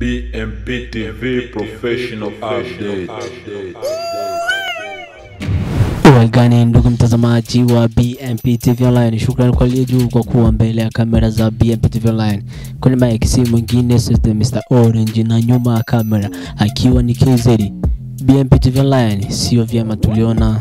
BMP TV Professional Update. Gani ndugu mtazamaji wa BMP TV Online, shukrani kwa liyeju kwa kuwa mbele ya kamera za BMP TV Online. Kwenye mic si mwingine System Mr. Orange, na nyuma ya kamera akiwa ni KZ. BMP TV Online sio vyema tuliona,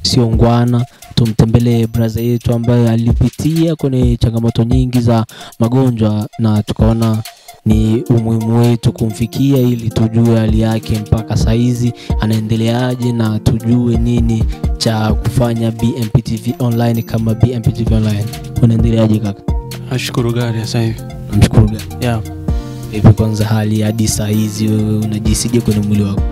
sio ngwana tumtembelee brother yetu ambaye alipitia kwenye changamoto nyingi za magonjwa, na tukaona ni umuhimu wetu kumfikia ili tujue hali yake mpaka saizi anaendeleaje, na tujue nini cha kufanya. BMP TV Online kama BMP TV Online unaendeleaje kaka? Nashukuru gari sasa hivi. Namshukuru gari. Hivi kwanza hali hadi saizi wewe unajisikia kwenye mwili wako?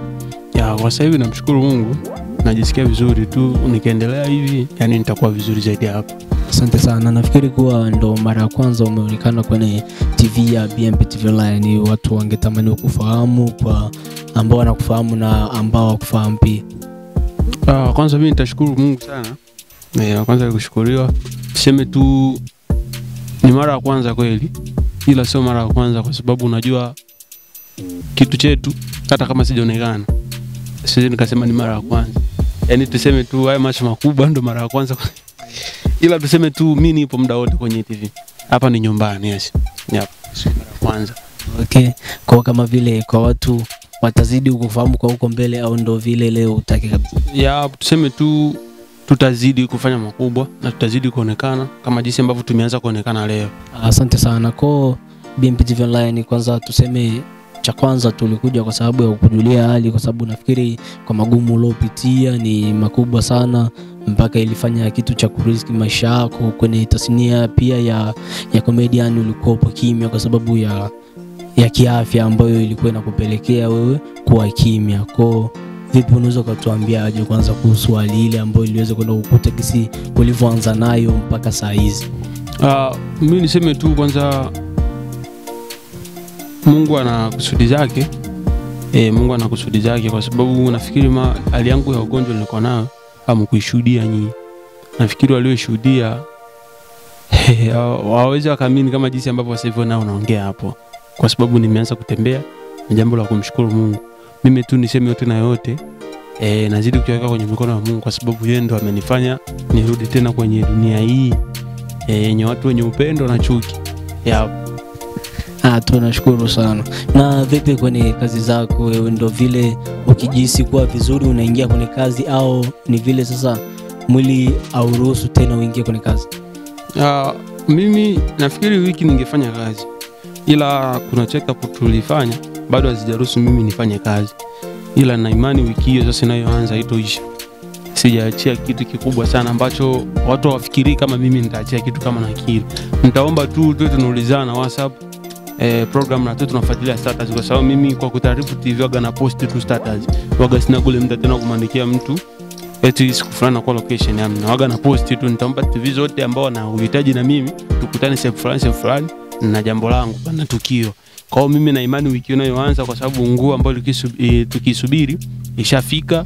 Kwa sasa hivi namshukuru Mungu, najisikia vizuri tu, nikiendelea hivi yani nitakuwa vizuri zaidi hapo. Asante sana. Nafikiri kuwa ndo mara ya kwanza umeonekana kwenye TV ya BMP TV Online, watu wangetamani kufahamu, kwa ambao wanakufahamu na ambao hawakufahamu pia. Kwanza mimi nitashukuru Mungu sana. Kwanza nikushukuriwa. Tuseme tu ni mara ya kwanza kweli, ila sio mara ya kwanza kwa sababu unajua kitu chetu hata kama sijaonekana siwezi nikasema ni mara ya kwanza. Yaani tuseme tu haya macho makubwa ndo mara ya kwanza. Ila tuseme tu mimi nipo muda wote kwenye TV. Hapa ni nyumbani, yes. Sio mara ya kwanza. Okay. Kwa kama vile kwa watu watazidi kukufahamu kwa huko mbele, au ndo vile leo utake kabisa? Tuseme tu tutazidi kufanya makubwa na tutazidi kuonekana kama jinsi ambavyo tumeanza kuonekana leo. Asante sana. Kwa BMP TV Online, kwanza tuseme cha kwanza tulikuja kwa sababu ya kukujulia hali, kwa sababu nafikiri kwa magumu uliopitia ni makubwa sana mpaka ilifanya kitu cha kuriski maisha yako kwenye tasnia pia ya comedian. Ulikuwa kimya kwa sababu ya kiafya ambayo ilikuwa inakupelekea wewe kuwa kimya. Kwa vipi unaweza kutuambia aje kwanza kuhusu hali ile ambayo iliweza kwenda kukuta kisi ulivyoanza nayo mpaka saa hizi? Mimi niseme tu kwanza Mungu ana kusudi zake. Mungu ana kusudi zake, kwa sababu nafikiri hali yangu ya ugonjwa nilikuwa nayo hamkuishuhudia nyinyi. Nafikiri walioshuhudia waweza kaamini kama jinsi ambavyo sasa hivi nao naongea hapo, kwa sababu nimeanza kutembea. Ni jambo la kumshukuru Mungu. Mimi tu niseme yote na yote nazidi kuweka kwenye mikono ya Mungu, kwa sababu yeye ndo amenifanya nirudi tena kwenye dunia hii yenye watu wenye upendo na chuki. Tunashukuru sana. Na vipi kwenye kazi zako, wewe ndo vile ukijisi kuwa vizuri unaingia kwenye kazi, au ni vile sasa mwili hauruhusu tena uingie kwenye kazi? Mimi nafikiri wiki ningefanya kazi, ila kuna check-up tulifanya bado hazijaruhusu mimi nifanye kazi, ila na imani wiki hiyo sasa inayoanza itoisha. Sijaachia kitu kikubwa sana ambacho watu wafikiri kama mimi nitaachia kitu kama na kile. Nitaomba tu tunaulizana WhatsApp program na tunafuatilia status, kwa sababu mimi kwa kutaarifu TV waga na post tu status. Waga sina kule muda tena kumandikia mtu eti siku fulani kwa location yangu. Waga na post tu, nitaomba TV zote ambao na uhitaji na mimi tukutane sehemu fulani na jambo langu na tukio. Kwa hiyo mimi na imani wiki inayoanza, kwa sababu nguo ambayo tukisubiri ishafika.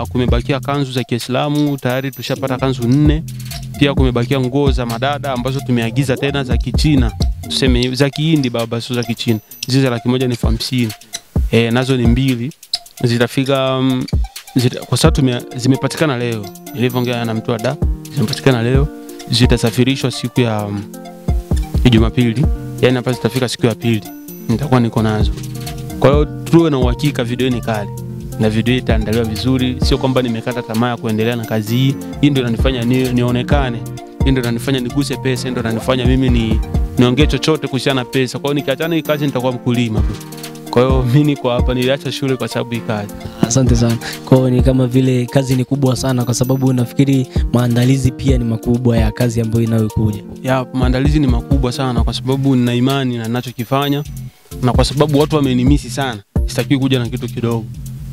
Kumebakia kanzu za Kiislamu tayari tushapata kanzu 4. Pia kumebakia nguo za madada ambazo tumeagiza tena za Kichina, tuseme za Kihindi baba, sio za Kichina. Hizo za 150. Nazo ni 2 zitafika. Kwa sababu zimepatikana leo, nilivyoongea na mtu ada, zimepatikana leo, zitasafirishwa siku ya Jumapili. Yani hapa zitafika siku ya pili, nitakuwa niko nazo. Kwa hiyo tuwe na uhakika video ni kali na video itaandaliwa vizuri. Sio kwamba nimekata tamaa ya kuendelea na kazi hii. Hii ndio inanifanya nionekane, hii ndio inanifanya niguse pesa, hii ndio inanifanya mimi niongee chochote kuhusiana na pesa. Kwa hiyo nikiachana hii kazi nitakuwa mkulima. Kwa hiyo mimi niko hapa, niliacha shule kwa sababu hii kazi. Asante sana. Kwa hiyo ni kama vile kazi ni kubwa sana, kwa sababu nafikiri maandalizi pia ni makubwa ya kazi ambayo inayokuja. Maandalizi ni makubwa sana, kwa sababu nina imani na ninachokifanya, na kwa sababu watu wamenimisi sana. Sitaki kuja na kitu kidogo.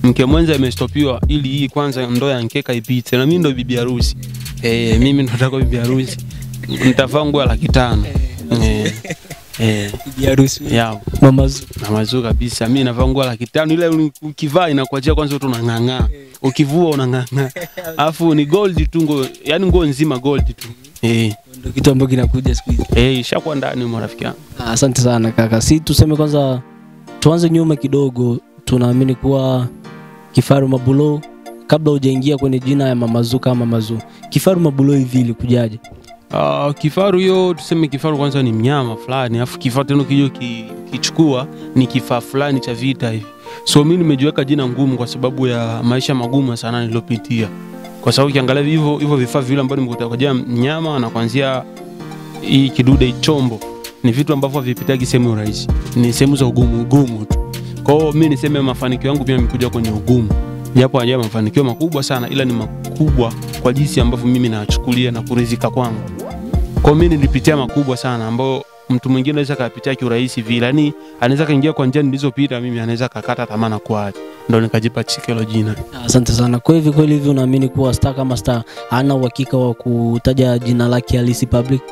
Mke mwenza amestopiwa ili hii kwanza ndoa ya nkeka ipite, na mimi ndo bibi harusi. Mimi ndo nataka bibi harusi. Nitavaa nguo ya 500. Bibi harusi. Mamazu kabisa. Mimi navaa nguo ya 500, ile ukivaa inakuachia kwanza tu unang'ang'aa. Ukivua unang'ang'aa. Alafu ni gold tu nguo, yani nguo nzima gold tu. Ndio kitu ambacho kinakuja siku hizi. Ishakuwa ndani marafiki yangu. Asante sana kaka. Si tuseme kwanza tuanze nyuma kidogo. Tunaamini kuwa Kifaru Mabulo, kabla hujaingia kwenye jina ya Mama Zuu kama Mama Zuu, Kifaru Mabulo hivi ilikujaje? Kifaru hiyo tuseme kifaru kwanza ni mnyama fulani, afu kifaru tena kijo kichukua ni kifaa fulani cha vita hivi. So mimi nimejiweka jina ngumu kwa sababu ya maisha magumu sana niliyopitia. Kwa sababu ukiangalia hivyo vifaa vile ambavyo nimekuta kwa mnyama na kuanzia hii kidude chombo ni vitu ambavyo havipitagi sehemu rahisi. Ni sehemu za ugumu tu. Kwa hiyo mimi niseme mafanikio yangu pia yamekuja kwenye ugumu. Japo haja mafanikio makubwa sana, ila ni makubwa kwa jinsi ambavyo mimi nachukulia na kuridhika kwangu. Kwa mimi nilipitia makubwa sana ambao mtu mwingine anaweza kapitia kiurahisi vile. Yaani anaweza kaingia kwa njia nilizopita mimi, anaweza kakata tamaa na kuacha. Ndio nikajipa hilo jina. Asante sana. Kwa hivyo unaamini kuwa star kama star hana uhakika wa kutaja jina lake halisi public?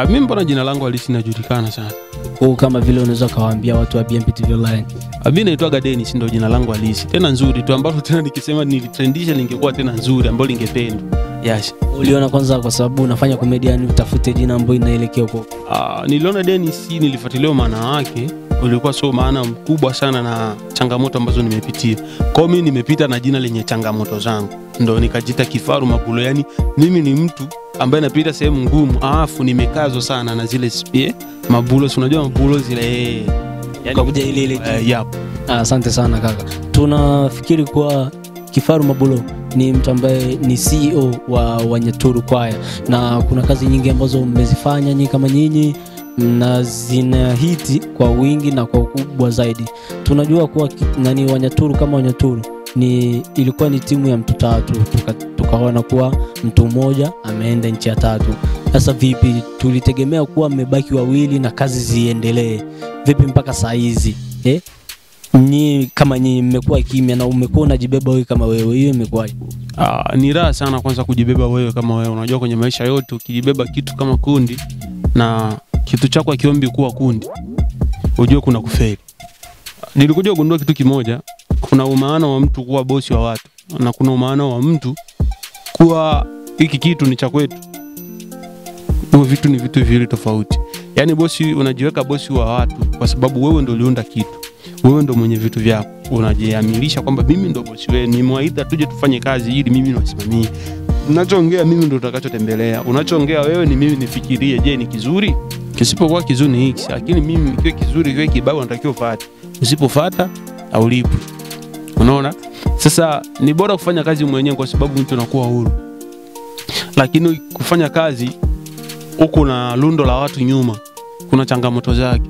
Mimi mbona jina langu halisi linajulikana sana. Kwa kama vile unaweza kawaambia watu wa BMP TV Online. Mimi naitwa Dennis, ndio jina langu halisi. Tena nzuri tu ambalo tena nikisema nilitrendisha lingekuwa tena nzuri ambalo lingependwa. Yes. Uliona kwanza kwa sababu unafanya comedian utafute jina ambalo inaelekea huko? Niliona Dennis, nilifuatilia maana yake, ulikuwa so maana mkubwa sana na changamoto ambazo nimepitia. Kwa hiyo mimi nimepita na jina lenye changamoto zangu. Ndio nikajita Kifaru Mabulo. Yaani mimi ni mtu ambaye napita sehemu ngumu, alafu nimekazo sana na zile mabulo, unajua mabulo zile yani kuja ile yep. Asante sana kaka. Tunafikiri kwa Kifaru Mabulo ni mtu ambaye ni CEO wa Wanyaturu Kwaya, na kuna kazi nyingi ambazo mmezifanya nyinyi kama nyinyi na zina hiti kwa wingi na kwa ukubwa zaidi. Tunajua kuwa Wanyaturu kama Wanyaturu ilikuwa ni timu ya mtu tatu, tukaona kuwa mtu mmoja ameenda nchi ya tatu. Sasa vipi, tulitegemea kuwa mmebaki wawili na kazi ziendelee. Vipi mpaka saa hizi? Kama mmekuwa kimya na umekuwa unajibeba wewe kama wewe, hiyo imekuwaje? Ni raha sana kwanza kujibeba wewe kama wewe. Unajua kwenye maisha yote ukijibeba kitu kama kundi na kitu chako hakiombi kuwa kundi, unajua kuna kufeli. Nilikuja kugundua kitu kimoja, kuna umaana wa mtu kuwa bosi wa watu na kuna umaana wa mtu kuwa hiki kitu ni cha kwetu. Vitu ni vitu viwili tofauti. Yaani bosi, unajiweka bosi wa watu kwa sababu wewe ndio uliunda kitu. Wewe ndio mwenye vitu vyako. Unajiamilisha kwamba mimi ndio bosi wewe, nimewaita tuje tufanye kazi ili mimi niwasimamie. Unachoongea mimi ndio utakachotembelea. Unachoongea wewe ni mimi nifikirie, je ni kizuri? Kisipokuwa kizuri ni hiki. Lakini mimi kiwe kizuri kiwe kibaya unatakiwa ufuate. Usipofuata haulipi. Unaona? Sasa ni bora kufanya kazi mwenyewe kwa sababu mtu anakuwa huru. Lakini kufanya kazi huko na lundo la watu nyuma kuna changamoto zake.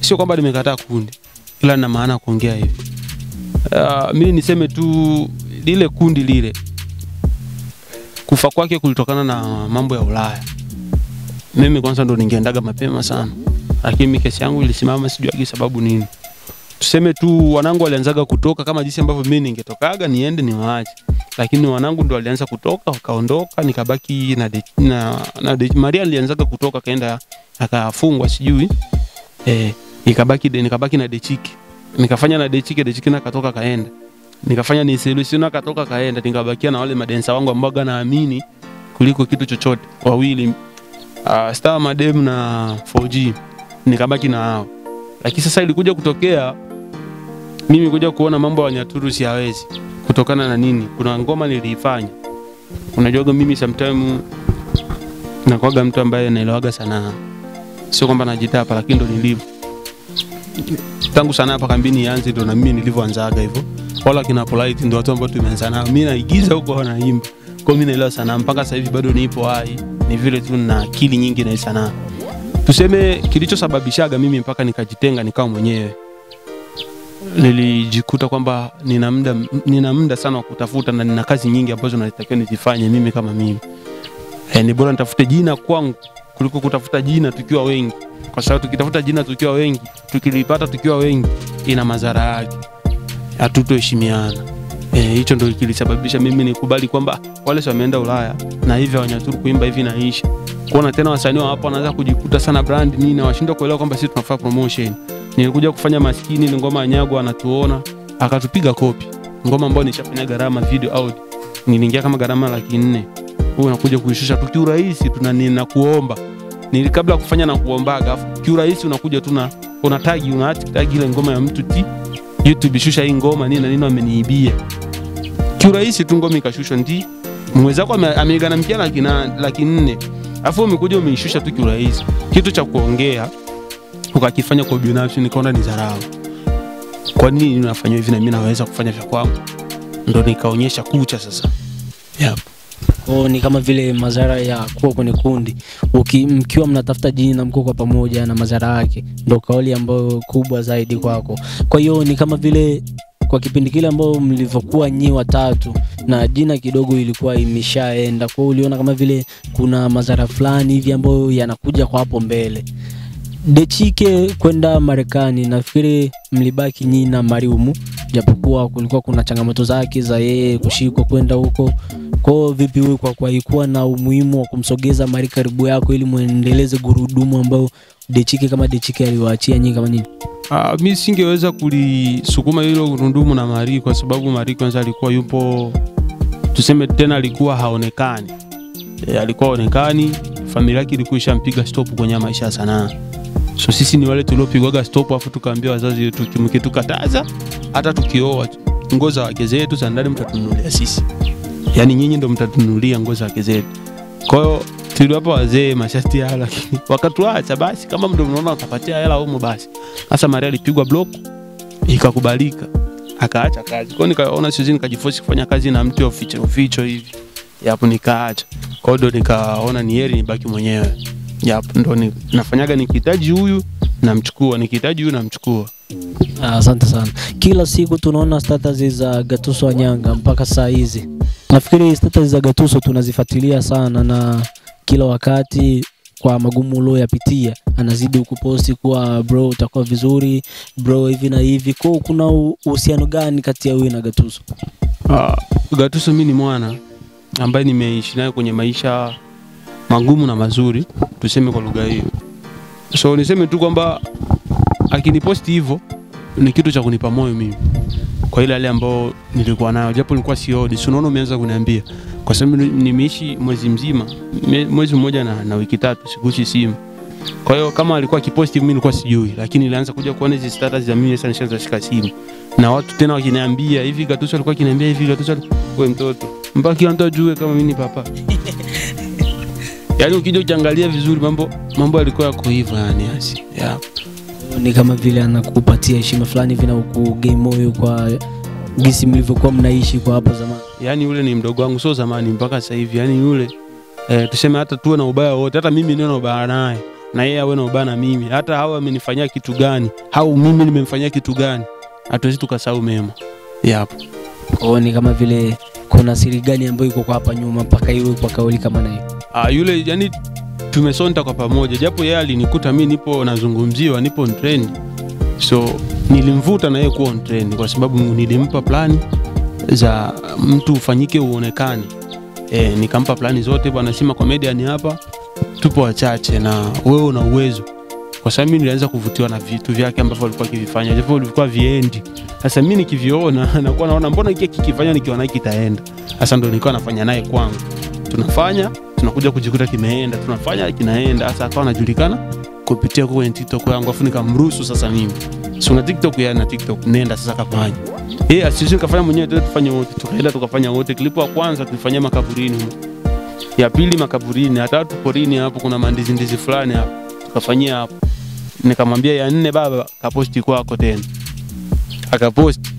Sio kwamba nimekataa kundi, ila na maana kuongea hivi. Mimi niseme tu lile kundi lile kufa kwake kulitokana na mambo ya Ulaya. Mimi kwanza ndo ningeendaga mapema sana, lakini kesi yangu ilisimama, sijui sababu nini. Tuseme tu wanangu walianzaga kutoka kama jinsi ambavyo mimi ningetokaga niende niwaache, lakini wanangu ndo walianza kutoka wakaondoka, nikabaki na Maria alianzaga kutoka kaenda akafungwa sijui nikabaki na Dechiki. Nikafanya na Dechiki na katoka kaenda. Nikafanya ni Selusina katoka kaenda, nikabakia na wale madensa wangu ambao naamini kuliko kitu chochote wawili, Star Madem na 4G, nikabaki na hao. Lakini sasa ilikuja kutokea mimi kuja kuona mambo ya Wanyaturu siwezi. Kutokana na nini? Kuna ngoma niliifanya. Unajua mimi sometimes nakuaga mtu ambaye naelewaga sana. Sio kwamba najitapa, lakini ndo nilivyo. Tangu sana hapa kambini ianze ndo na mimi nilivyoanzaga hivyo. Wala kina Polite ndo watu ambao tumeanza nao. Mimi naigiza huko naimba. Kwa mimi naelewa sana mpaka sasa hivi bado nipo hai. Ni vile tu na akili nyingi na sana. Tuseme kilichosababishaga mimi mpaka nikajitenga nikawa mwenyewe. Nilijikuta kwamba nina muda sana wa kutafuta na nina kazi nyingi ambazo natakiwa nizifanye mimi kama mimi. Ni bora nitafute jina kwangu kuliko kutafuta jina tukiwa wengi. Kwa sababu tukitafuta jina tukiwa wengi, tukilipata tukiwa wengi, ina madhara yake. Hatutoheshimiana. Hicho ndio kilisababisha mimi nikubali kwamba wale wameenda Ulaya na hivi Wanyaturu kuimba hivi naisha. Kuona tena wasanii hapo wanaanza kujikuta sana brand nini na washindwa kuelewa kwamba sisi tunafanya promotion. Nilikuja kufanya maskini ni ngoma Nyago anatuona, akatupiga kopi. Ngoma ambayo nishafanya gharama video audio. Niliingia kama gharama 400,000. Wewe unakuja kuishusha tu rahisi tunanina kuomba. Kabla kufanya na kuombaga, afu kiurahisi unakuja tu una tag ile ngoma ya mtu YouTube shusha hii ngoma nini na nini ameniibia. Kiurahisi tu ngoma ikashushwa mwenzako ameigana mpia laki 4. Alafu umekuja umeishusha tu kiurahisi. Kitu cha kuongea ukakifanya kwa binafsi nikaona ni dharau. Kwa nini unafanya hivi na mimi naweza kufanya vya kwangu? Ndio nikaonyesha kucha sasa. Yep. Ni kama vile madhara ya kuwa kwenye kundi. Mkiwa mnatafuta jini na mko kwa pamoja na madhara yake, ndio kauli ambayo kubwa zaidi kwako. Kwa hiyo ni kama vile kwa kipindi kile ambao mlivyokuwa nyi watatu na jina kidogo ilikuwa imeshaenda, kwa uliona kama vile kuna madhara fulani hivi ambayo yanakuja kwa hapo mbele. Dechike kwenda Marekani, nafikiri mlibaki nyinyi na Mariumu, japokuwa kulikuwa kuna changamoto zake za yeye kushikwa kwenda huko. Kwa vipi wewe kwa ilikuwa na umuhimu wa kumsogeza Mari karibu yako ili muendeleze gurudumu ambao Dechike kama Dechike aliwaachia nyinyi kama nini? Mimi singeweza kulisukuma hilo gurudumu na Mari kwa sababu Mari kwanza alikuwa yupo, tuseme tena alikuwa haonekani. Alikuwa haonekani, familia yake ilikuwa ishampiga stop kwenye maisha sana. So sisi ni wale tuliopigwaga stop afu tukaambia wazazi wetu mkitukataza hata tukioa nguo za wake zetu za ndani mtatununulia sisi. Yaani nyinyi ndio mtatununulia nguo za wake zetu. Kwa hiyo tuliwapa wazee mashati yao, lakini wakatuacha basi kama ndio mnaona utapatia hela huko basi. Sasa Maria alipigwa block ikakubalika. Akaacha kazi. Kwa hiyo nikaona siwezi nikajiforce kufanya kazi na mtu oficho hivi. Hapo nikaacha. Kwa hiyo nikaona ni heri nibaki mwenyewe. Ndo nafanyaga nikihitaji huyu namchukua, nikihitaji huyu namchukua. Asante sana. Kila siku tunaona status za Gatuso Wanyanga mpaka saa hizi. Nafikiri status za Gatuso tunazifuatilia sana na kila wakati kwa magumu uliyoyapitia anazidi kuposti kwa bro utakuwa vizuri, bro hivi na hivi. Kwa kuna uhusiano gani kati ya wewe na Gatuso? Gatuso mimi ni mwana ambaye nimeishi naye kwenye maisha magumu na mazuri, tuseme kwa lugha hiyo. So niseme tu kwamba akiniposti hivyo ni kitu cha kunipa moyo mimi. Kwa ile hali ambayo nilikuwa nayo, japo nilikuwa siodi, si unaona umeanza kuniambia. Kwa sababu nimeishi mwezi mzima, mwezi mmoja na wiki 3 sikushi simu. Kwa hiyo kama alikuwa akiposti mimi nilikuwa sijui, lakini nilianza kuja kuona hizo status za mimi sasa nishaanza shika simu. Na watu tena wakiniambia hivi Gatuso alikuwa akiniambia hivi Gatuso wewe mtoto. Mpaka kila mtu ajue kama mimi ni papa. Yaani ukija ukiangalia vizuri mambo yalikuwa yako hivyo yani asi. Ni kama vile anakupatia heshima fulani hivi na ukugame moyo kwa gisi mlivyokuwa mnaishi kwa hapo zamani. Yaani yule ni mdogo wangu sio zamani mpaka sasa hivi. Yaani yule tuseme hata tuwe na ubaya wote, hata mimi niwe na ubaya naye na yeye awe na ubaya na mimi, hata hawa amenifanyia kitu gani au mimi nimemfanyia kitu gani, hatuwezi tukasahau mema. Ni kama vile kuna siri gani ambayo iko kwa hapa nyuma mpaka iwe kwa kauli kama na hiyo? Yule yani tumesonta kwa pamoja, japo yeye alinikuta mimi nipo nazungumziwa, nipo on trend. So nilimvuta na yeye kuwa on trend kwa sababu nilimpa plani za mtu ufanyike uonekane. Nikampa plani zote, bwana Sima comedian hapa tupo wachache na wewe una uwezo. Kwa sababu mimi nilianza kuvutiwa na vitu vyake ambavyo alikuwa akivifanya, japo vilikuwa viendi. Sasa mimi nikiviona nakuwa naona mbona hiki kikifanya nikiona hiki kitaenda. Sasa ndio nilikuwa nafanya naye kwangu. Tunafanya, tunakuja kujikuta kimeenda, tunafanya kinaenda. Sasa akawa anajulikana kupitia kwenye TikTok yangu, afu nikamruhusu sasa mimi. Si una TikTok ya na TikTok nenda sasa kafanya. Asisi nikafanya mwenyewe tufanye wote. Tukaenda tukafanya wote. Klipu ya kwanza tulifanyia makaburini. Ya pili makaburini, ya tatu porini hapo kuna mandizi fulani hapo. Tukafanyia hapo. Nikamwambia ya 4 baba kaposti kwako tena. Akaposti.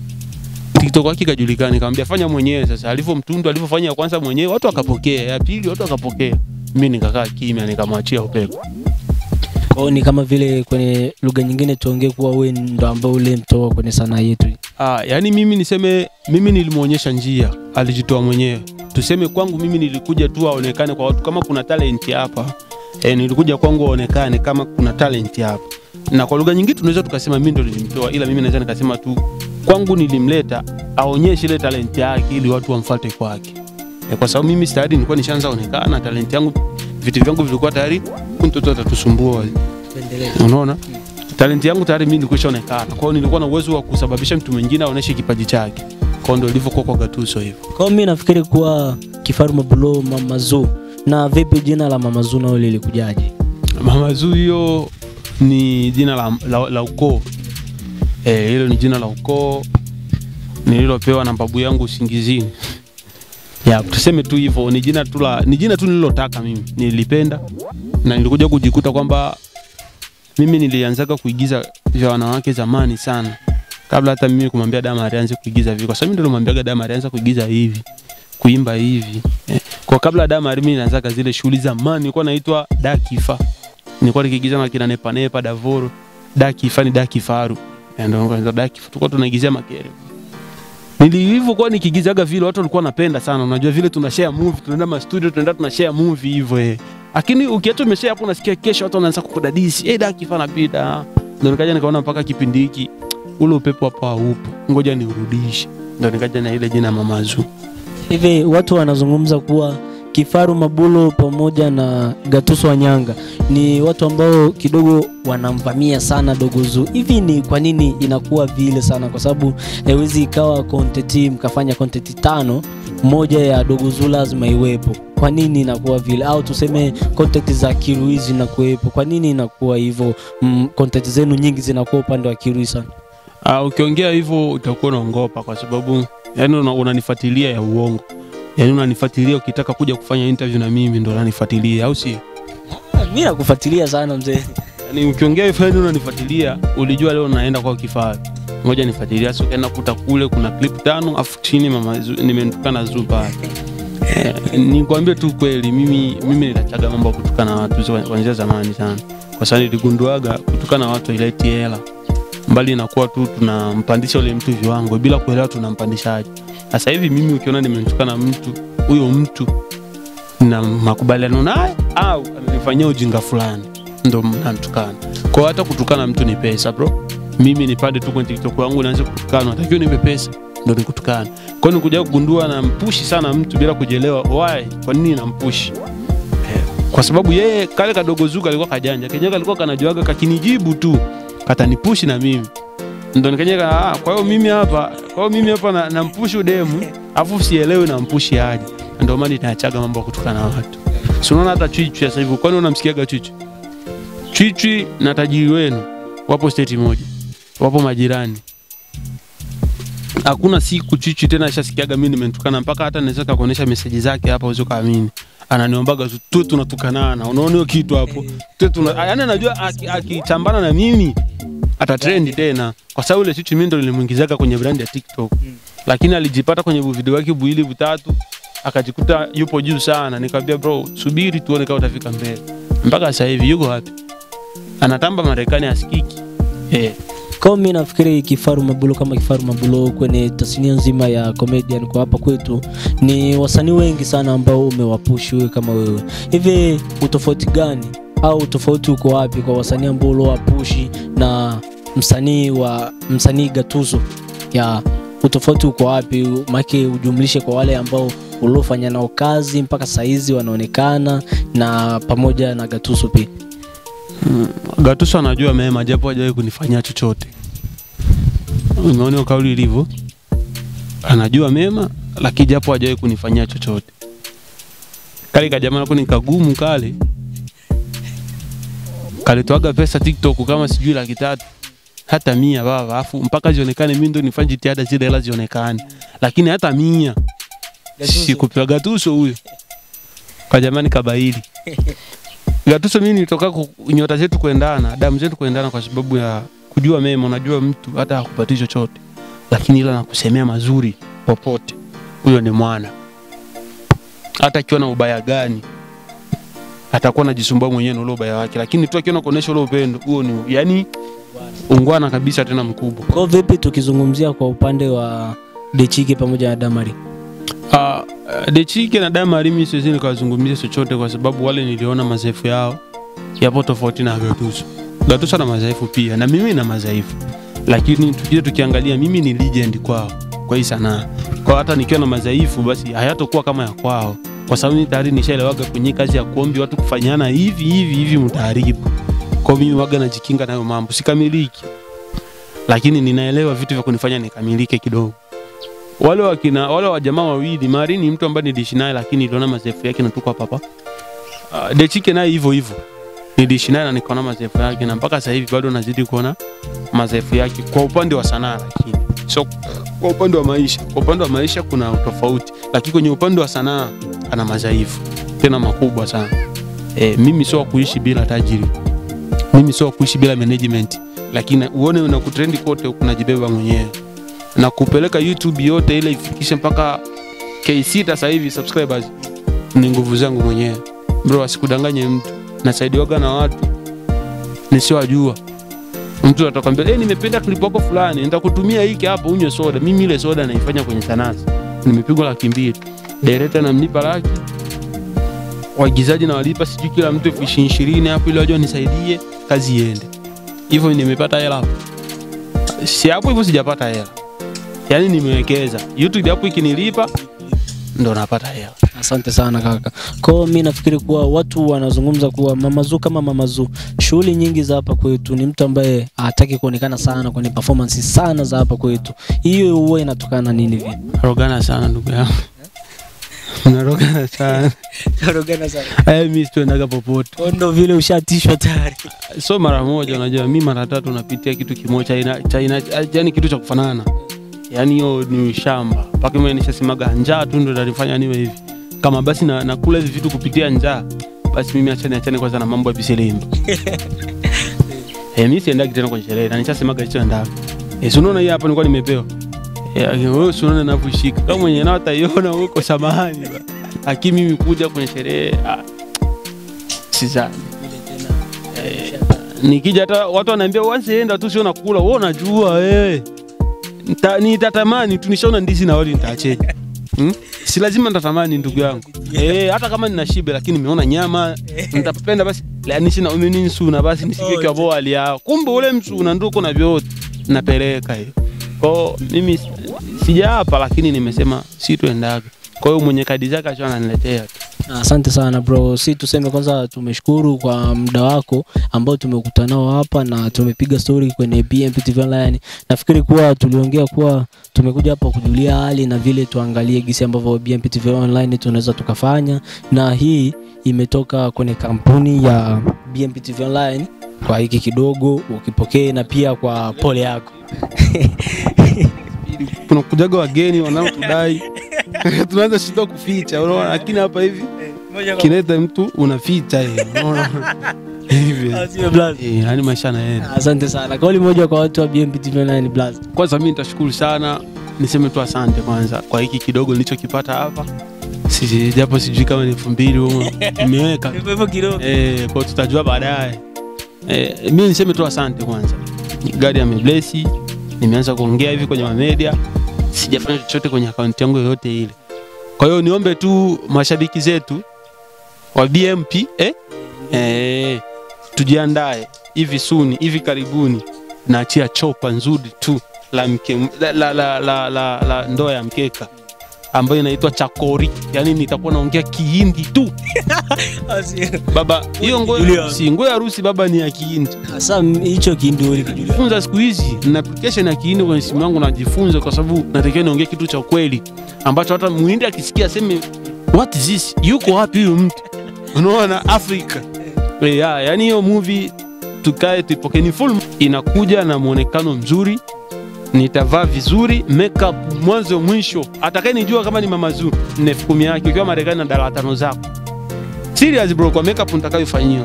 TikTok yake kajulikana, nikamwambia fanya mwenyewe sasa. Alivyomtundu alivyofanya ya kwanza mwenyewe watu wakapokea, ya pili watu wakapokea. Mimi nikakaa kimya nikamwachia upepo. Kwa ni kama vile kwenye lugha nyingine tuongee kuwa wewe ndo ambao ule mtoa kwenye sanaa yetu. Yani mimi niseme mimi nilimuonyesha njia, alijitoa mwenyewe. Tuseme kwangu mimi nilikuja tu aonekane kwa watu kama kuna talent hapa. Nilikuja kwangu aonekane kama kuna talent hapa. Na kwa lugha nyingine tunaweza tukasema mimi ndo nilimtoa, ila mimi naweza nikasema tu kwangu nilimleta aonyeshe ile talent yake ili watu wamfuate kwake. Kwa sababu mimi tayari nilikuwa nishaanza onekana, talent yangu, vitu vyangu vilikuwa tayari, mtoto atatusumbua. Unaona? Talent yangu tayari mimi nilikuwa nishaonekana. Kwa hiyo nilikuwa na uwezo wa kusababisha mtu mwingine aoneshe kipaji chake. Kwa ndio ilivyokuwa kwa Gatuso hivyo. Kwa mimi nafikiri kuwa Kifaru Mabulo Mama Zuu. Na vipi jina la Mama Zuu nao lilikujaje? Mama Zuu hiyo ni jina la ukoo. Hilo ni jina la ukoo nililopewa na babu yangu usingizini. Ya, tuseme tu hivyo, ni jina tu nililotaka mimi. Nilipenda na nilikuja kujikuta kwamba mimi nilianzaga kuigiza vya wanawake zamani sana. Kabla hata mimi kumwambia Damari aanze kuigiza hivi. Kwa sababu ndio nilimwambia Damari aanze kuigiza hivi, kuimba hivi. Kwa kabla Damari mimi nilianzaga zile shughuli zamani, nilikuwa naitwa Dakifa. Nilikuwa nikiigiza na kina Nepa Davoro. Dakifa ni Dakifaru. Ndio ndio Dakifa. Tulikuwa tunaigizia Makere. Nilivyo kwa nikigizaga vile watu walikuwa wanapenda sana. Unajua vile tunashare movie, tunaenda studio, tunashare movie hivyo Lakini ukiacha umeshare hapo unasikia kesho watu wanaanza kukudadisi. Dakifa napita. Ndio nikaja nikaona mpaka kipindi hiki ule upepo hapa haupo. Ngoja niurudishe. Ndio nikaja na ile jina Mama Zuu. Hivi watu wanazungumza kuwa Kifaru Mabulo pamoja na Gatuso Wanyanga ni watu ambao kidogo wanamvamia sana Dogo Zuu. Hivi ni kwa nini inakuwa vile sana? Kwa sababu haiwezi ikawa content mkafanya content 5, moja ya Dogo Zuu lazima iwepo. Kwa nini inakuwa vile? Au tuseme content za Kiruizi na kuwepo. Kwa nini inakuwa hivyo? Content zenu nyingi zinakuwa upande wa Kiruizi sana. Ukiongea hivyo utakuwa unaongopa kwa sababu yani unanifuatilia ya uongo. Yani unanifuatilia ukitaka kuja kufanya interview na mimi ndo unanifuatilia au si? Mimi nakufuatilia sana mzee. Yani ukiongea hivyo yani unanifuatilia, ulijua leo naenda kwa Kifaru. Ngoja nifuatilia, sio kaenda kuta kule kuna clip 5 afu chini Mama Zuu nimetukana Zuu pale. Nikwambie tu kweli mimi nitachaga mambo ya kutukana watu kuanzia zamani sana. Kwa sababu niligunduaga kutukana watu ileti hela. Mbali inakuwa tu tunampandisha ule mtu viwango bila kuelewa tunampandishaje. Sasa hivi mimi ukiona nimemtukana mtu, huyo mtu na makubaliano naye au amenifanyia ujinga fulani ndo namtukana. Kwa hata kutukana mtu ni pesa bro. Mimi nipande tu kwenye TikTok yangu naanza kutukana, natakiwa nipe pesa ndo nikutukana. Kwa nini kuja kugundua na mpushi sana mtu bila kujielewa why, kwa nini nampushi? Kwa sababu yeye kale kadogo Zuu alikuwa kajanja. Kenyaga alikuwa kanajuaga kakinijibu tu katanipushi na mimi. Ndio nikanyeka kwa hiyo mimi hapa nampushi demu afu sielewi nampushi aje. Ndio maana nitaachaga mambo ya kutukana watu. Si unaona hata Chichi sasa hivi, kwani unamsikiaga Chichi? Chichi na tajiri wenu wapo state moja. Wapo majirani. Hakuna siku Chichi tena ashasikiaga mimi nimetukana, mpaka hata naweza kuonesha message zake hapa uweze kuamini. Ananiombaga tu tunatukanana. Unaona hiyo kitu hapo? Yaani anajua akichambana na mimi atatrend tena. Kwa sababu ile Chichi mimi ndo nilimuingizaga kwenye brand ya TikTok. Lakini alijipata kwenye video yake buili butatu akajikuta yupo juu sana. Nikamwambia bro, subiri tuone kama utafika mbele. Mpaka sasa hivi yuko wapi? Anatamba Marekani asikiki. Kwa mimi nafikiri Kifaru Mabulo kama Kifaru Mabulo kwenye tasnia nzima ya comedian kwa hapa kwetu ni wasanii wengi sana ambao umewapush wewe kama wewe. Hivi utofauti gani au tofauti uko wapi kwa wasanii ambao ulowapushi na msanii Gatuso? Ya utofauti uko wapi? Maki ujumlishe kwa wale ambao ulofanya nao kazi mpaka saizi wanaonekana na pamoja na Gatuso pia. Gatuso anajua mema japo hajawahi kunifanyia chochote. Umeona kauli ilivyo? Anajua mema lakini japo hajawahi kunifanyia chochote. Kale kajamaa nako nikagumu kale. Kalitoaga pesa TikTok kama sijui 300 hata 100 baba, afu mpaka zionekane mimi ndo nifanye jitihada zile hela zionekane. Lakini hata 100 sikupewa Gatuso huyo. Kwa jamani kabaili. Gatuso mimi nilitoka nyota zetu kuendana, damu zetu kuendana kwa sababu ya kujua mema. Unajua mtu hata hakupati chochote lakini ila anakusemea mazuri popote. Huyo ni mwana. Hata akiwa na ubaya gani atakuwa anajisumbua mwenyewe na ule ubaya wake, lakini tu akiona kuonesha ule upendo, huo ni yani ungwana kabisa tena mkubwa. Kwa vipi tukizungumzia kwa upande wa Dechike pamoja na Damari? Dechike na Damari mimi siwezi nikazungumzia chochote kwa sababu wale niliona madhaifu yao yapo tofauti na Gatuso. Gatuso ana madhaifu pia na mimi na madhaifu. Lakini tukiangalia mimi ni legend kwao kwa hii sanaa. Kwa hata nikiwa na madhaifu basi hayatakuwa kama ya kwao. Kwa sababu mimi tayari nishaelewaga kwenye kazi ya kuombi watu kufanyana hivi mtaharibu. Kwa mimi waga najikinga nayo mambo, sikamiliki. Lakini ninaelewa vitu vya kunifanya nikamilike kidogo. Wale wa jamaa wawili, Mari ni mtu ambaye niliishi naye lakini niliona madhaifu yake na tuko hapa. Dechike naye hivyo. niliishi naye na nikaona madhaifu yake, na mpaka sasa hivi bado nazidi kuona madhaifu yake kwa upande wa sanaa, lakini sio kwa upande wa maisha. Kwa upande wa maisha kuna utofauti, lakini kwenye upande wa sanaa ana madhaifu tena makubwa sana. Mimi sio kuishi bila tajiri, mimi sio kuishi bila management, lakini uone una kutrend kote unajibeba mwenyewe na kupeleka YouTube yote ile ifikishe mpaka K6 sasa hivi subscribers, ni nguvu zangu mwenyewe bro. Asikudanganye mtu, nasaidiwaga na watu nisiowajua. Mtu atakwambia nimependa clip yako fulani, nitakutumia hiki hapo unywe soda. Mimi ile soda naifanya kwenye Tanasi, nimepigwa 200,000, director anamlipa laki, waigizaji na walipa sijui kila mtu 20,000 hapo ili wajue nisaidie kazi iende. Hivyo nimepata hela hapo. Si hapo hivyo sijapata hela. Yaani nimewekeza. YouTube hapo ikinilipa ndo napata hela. Asante sana kaka. Kwa mimi nafikiri kuwa watu wanazungumza kuwa Mama Zuu kama Mama Zuu, shughuli nyingi za hapa kwetu, ni mtu ambaye hataki kuonekana sana kwenye performance sana za hapa kwetu. Hiyo huwa inatokana nini vipi? Rogana sana ndugu yangu. Unarogana sana. Rogana sana. Mimi sitoendaga popote. Ndio vile ushatishwa tayari. So mara moja unajua mimi mara 3 napitia kitu kimoja yani kitu cha kufanana. Yaani hiyo ni shamba. Mpaka mimi nishasemaga njaa tu ndio inanifanya niwe hivi. Kama basi nakula hivi vitu kupitia njaa, basi mimi achane kwanza na mambo ya biselemba. Mimi siendagi tena kwenye sherehe, na nishasemaga hicho ndaga. Unaona hii hapa nilikuwa nimepewa. Wewe unaona ninaposhika. Kama mwenye nao ataiona huko samahani. Lakini mimi kuja kwenye sherehe sizani. Nikija hata watu wananiambia uanzeenda tu sio nakula, wewe unajua wewe. Nitatamani tu nishaona ndizi na wali nitaacheje. Si lazima nitatamani ndugu yangu. Hata kama nina shibe lakini nimeona nyama nitapenda basi yani na umeni nsuna basi nisike kwa boali yao. Kumbe ule msuna nduko na vyote napeleka hiyo. Kwa mimi sija hapa lakini nimesema si tuendaga. Kwa hiyo mwenye kadi zake acha ananiletea tu. Asante sana bro. Si tuseme kwanza tumeshukuru kwa muda wako ambao tumekutana nao hapa na tumepiga story kwenye BMP TV Online. Nafikiri kuwa tuliongea kuwa tumekuja hapa kujulia hali na vile tuangalie gisi ambavyo BMP TV Online tunaweza tukafanya, na hii imetoka kwenye kampuni ya BMP TV Online. Kwa hiki kidogo ukipokee na pia kwa pole yako. Kuna kujaga wageni wanaotudai. Tunaanza shida kuficha, unaona, lakini hapa hivi kileta mtu unaficha hiyo, unaona. Hivi. Yani maisha na yeye. Asante sana. Kauli moja kwa watu wa BMP TV Online Blast. Kwanza mimi nitashukuru sana, niseme tu asante kwanza kwa hiki kidogo nilichokipata hapa. Sisi japo sijui kama ni 2000 huko nimeweka. Hivyo kidogo. Kwa tutajua baadaye. Mimi niseme tu asante kwanza. God amebless. Nimeanza kuongea hivi kwenye media. Sijafanya chochote kwenye account yangu yoyote ile. Kwa hiyo niombe tu mashabiki zetu wa BMP tujiandae hivi soon, hivi karibuni naachia chopa nzuri tu la ndoa ya mkeka ambayo inaitwa Chakori. Yani nitakuwa naongea Kihindi tu. Baba, hiyo nguo ya harusi baba ni ya Kihindi. Sasa hicho Kihindi ulikijifunza siku hizi na application ya Kihindi kwenye simu yangu najifunza, kwa sababu natakiwa niongee kitu cha kweli ambacho hata Muhindi akisikia aseme what is this? Yuko wapi huyu mtu? Unaona Afrika. Yani hiyo movie tukae tuipokee ni full, inakuja na muonekano mzuri. Nitavaa vizuri, makeup mwanzo mwisho. Atakayenijua kama ni Mama Zuu, 10,000 yake ukiwa Marekani na $5 zako. Serious bro, kwa makeup nitakayofanyia.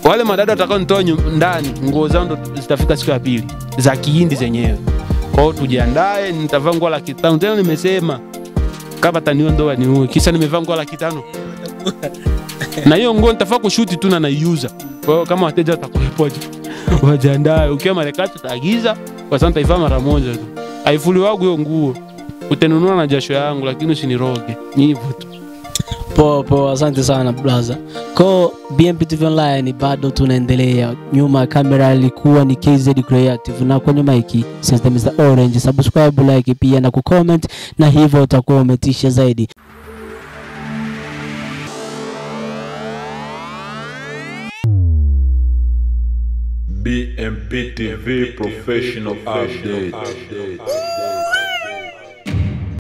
Wale madada watakaonitoa ndani, nguo zao ndo zitafika siku ya pili za Kihindi zenyewe. Kwa hiyo tujiandae, nitavaa nguo la 5,000. Tena nimesema kama taniondoa niue, kisha nimevaa nguo la 5,000. Na hiyo nguo nitafaa kushoot tu na naiuza. Kwa hiyo kama wateja watakuepoje, wajiandae. Ukiwa Marekani tutaagiza kwa sababu taifaa mara moja tu. Haifuli wangu hiyo nguo. Utanunua na jasho yangu lakini usiniroge. Ni hivyo tu. Poa, asante sana brother. Kwa BMP TV Online bado tunaendelea. Nyuma ya kamera ilikuwa ni KZ Creative na kwenye mic Sister Mr Orange. Subscribe, like pia na kucomment, na hivyo utakuwa umetisha zaidi. BMP TV Professional Update.